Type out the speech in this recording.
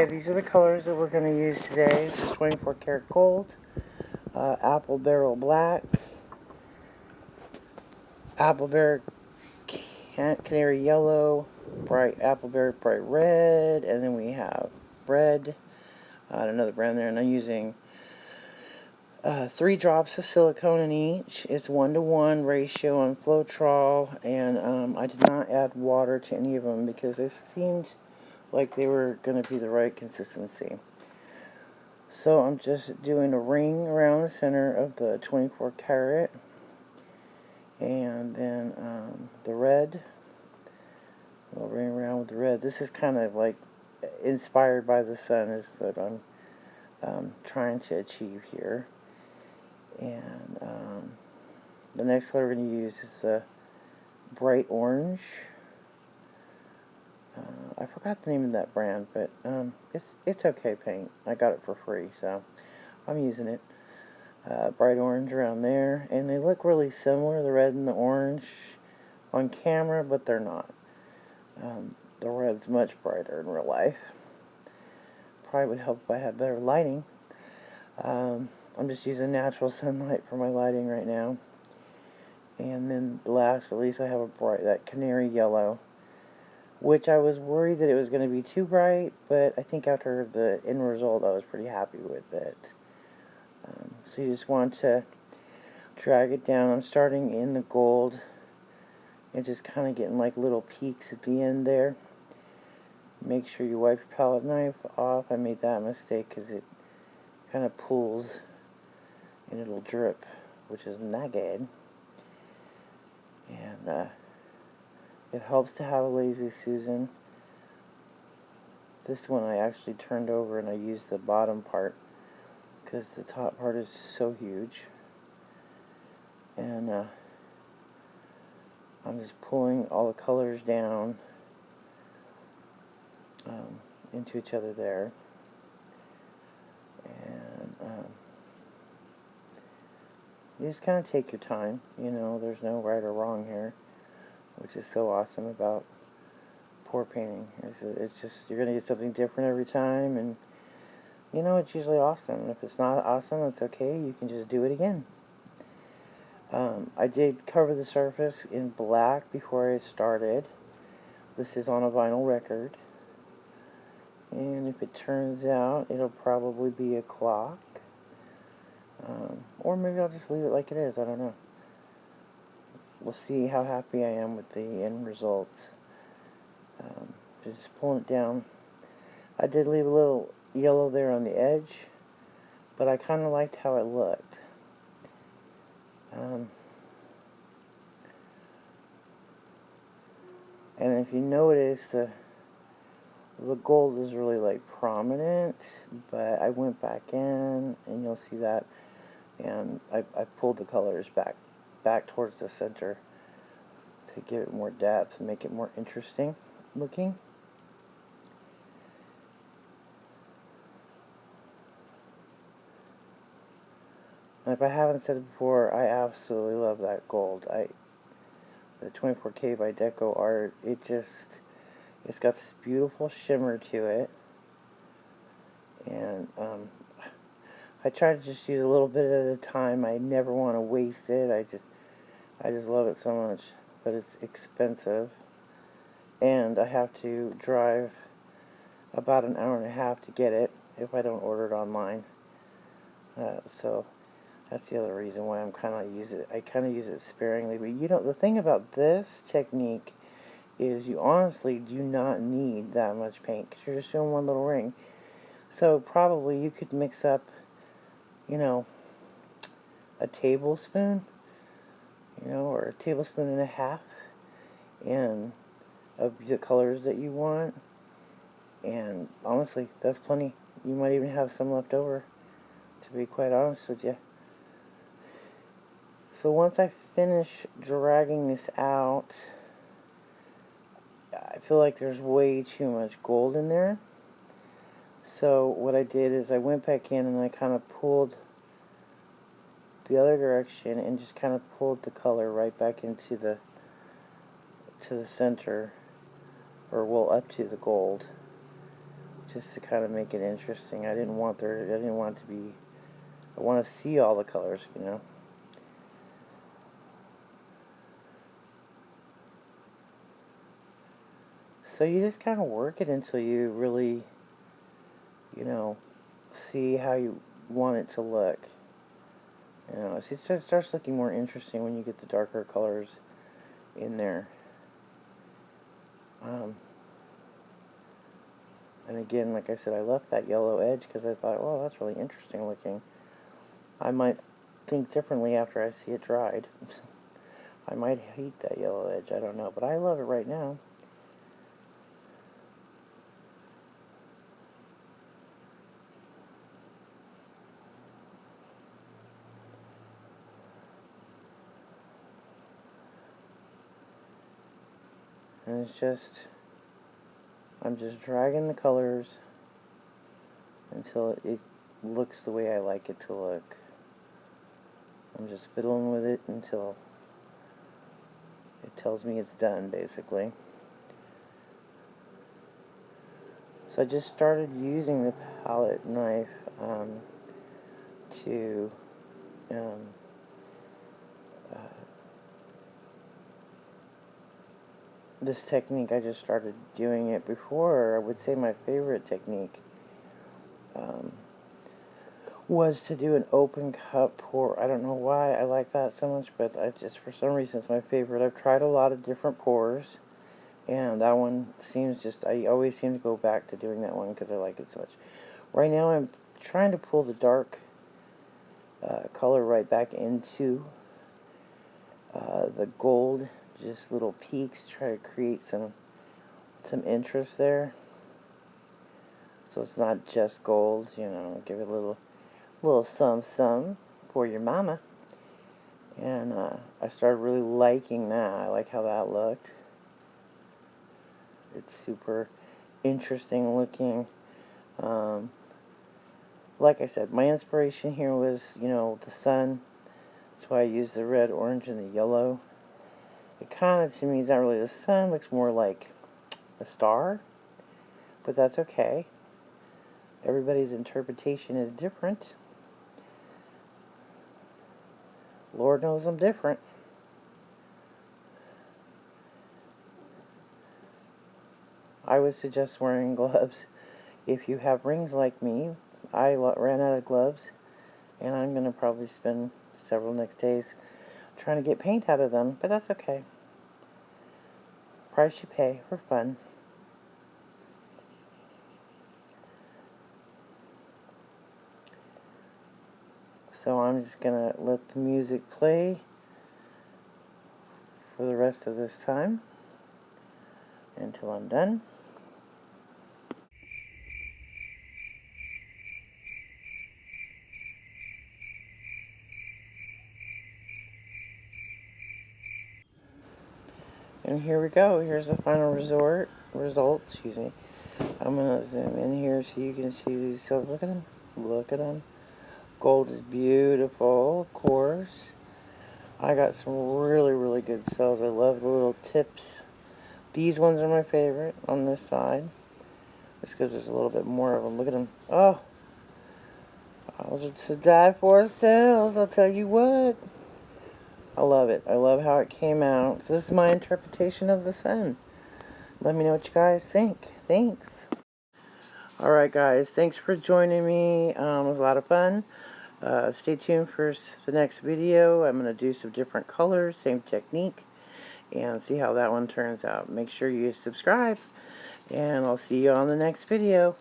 Okay, these are the colors that we're going to use today. This is 24 karat gold, apple barrel black, apple barrel canary yellow, bright apple barrel bright red, and then we have red, another brand there, and I'm using 3 drops of silicone in each. It's 1-to-1 ratio on flotrol, and I did not add water to any of them because it seemed like they were going to be the right consistency. So I'm just doing a ring around the center of the 24 karat, and then the red, a little ring around with the red. This is kind of like inspired by the sun is what I'm trying to achieve here. And the next color we're going to use is the bright orange. I forgot the name of that brand, but it's okay paint. I got it for free, so I'm using it. Bright orange around there, and they look really similar, the red and the orange, on camera, but they're not. The red's much brighter in real life. Probably would help if I had better lighting. I'm just using natural sunlight for my lighting right now. And then last but least, I have that canary yellow, which I was worried that it was going to be too bright, but I think after the end result, I was pretty happy with it. So you just want to drag it down. I'm starting in the gold and just kind of getting like little peaks at the end there. Make sure you wipe your palette knife off. I made that mistake because it kind of pulls and it'll drip, which is not good. And it helps to have a Lazy Susan. This one I actually turned over and I used the bottom part because the top part is so huge. And I'm just pulling all the colors down into each other there. And you just kind of take your time. There's no right or wrong here, which is so awesome about pour painting. It's just, you're going to get something different every time, and it's usually awesome. And if it's not awesome, it's okay. You can just do it again. I did cover the surface in black before I started. This is on a vinyl record. And if it turns out, it'll probably be a clock. Or maybe I'll just leave it like it is. I don't know. We'll see how happy I am with the end results. Just pulling it down. I did leave a little yellow there on the edge, but I kind of liked how it looked. And if you notice, the gold is really like prominent, but I went back in, and you'll see that, and I pulled the colors back towards the center to give it more depth and make it more interesting looking. And if I haven't said it before, I absolutely love that gold. The 24K by Deco Art, it's got this beautiful shimmer to it. And I try to just use a little bit at a time. I never want to waste it. I just love it so much. But it's expensive. And I have to drive about an hour and a half to get it if I don't order it online. So that's the other reason why I kind of use it sparingly. But the thing about this technique is you honestly do not need that much paint because you're just doing one little ring. So probably you could mix up, a tablespoon, or a tablespoon and a half and of the colors that you want. And honestly, that's plenty. You might even have some left over, to be quite honest with you. So once I finish dragging this out, I feel like there's way too much gold in there. So what I did is I went back in and I kind of pulled the other direction and just kind of pulled the color right back into the center, or up to the gold, just to kind of make it interesting. I didn't want it to be, I want to see all the colors, you know. So you just kind of work it until you really, you know, see how you want it to look. You know, it starts looking more interesting when you get the darker colors in there. And again, like I said, I left that yellow edge because I thought, well, that's really interesting looking. I might think differently after I see it dried. I might hate that yellow edge, I don't know, but I love it right now. And it's just, I'm just dragging the colors until it looks the way I like it to look. I'm just fiddling with it until it tells me it's done, basically. So I just started using the palette knife to this technique. I just started doing it before. I would say my favorite technique was to do an open cup pour. I don't know why I like that so much, but for some reason it's my favorite. I've tried a lot of different pours, and that one seems I always seem to go back to doing that one because I like it so much. Right now I'm trying to pull the dark color right back into the gold, just little peaks, try to create some interest there. So it's not just gold, you know, give it a little some for your mama. And I started really liking that. I like how that looked. It's super interesting looking. Like I said, my inspiration here was, you know, the sun. That's why I used the red, orange, and the yellow. It kind of, to me, is not really the sun. It looks more like a star. But that's okay. Everybody's interpretation is different. Lord knows I'm different. I would suggest wearing gloves. If you have rings like me, I ran out of gloves, and I'm going to probably spend several next days trying to get paint out of them, but that's okay. Price you pay for fun. So I'm just going to let the music play for the rest of this time until I'm done. And here we go. Here's the final result. Excuse me. I'm going to zoom in here so you can see these cells. Look at them. Look at them. Gold is beautiful, of course. I got some really, really good cells. I love the little tips. These ones are my favorite on this side. Just because there's a little bit more of them. Look at them. Oh, those are to die for cells, I'll tell you what. I love it. I love how it came out. So this is my interpretation of the sun. Let me know what you guys think. Thanks. Alright guys, thanks for joining me. It was a lot of fun. Stay tuned for the next video. I'm going to do some different colors, same technique, and see how that one turns out. Make sure you subscribe, and I'll see you on the next video.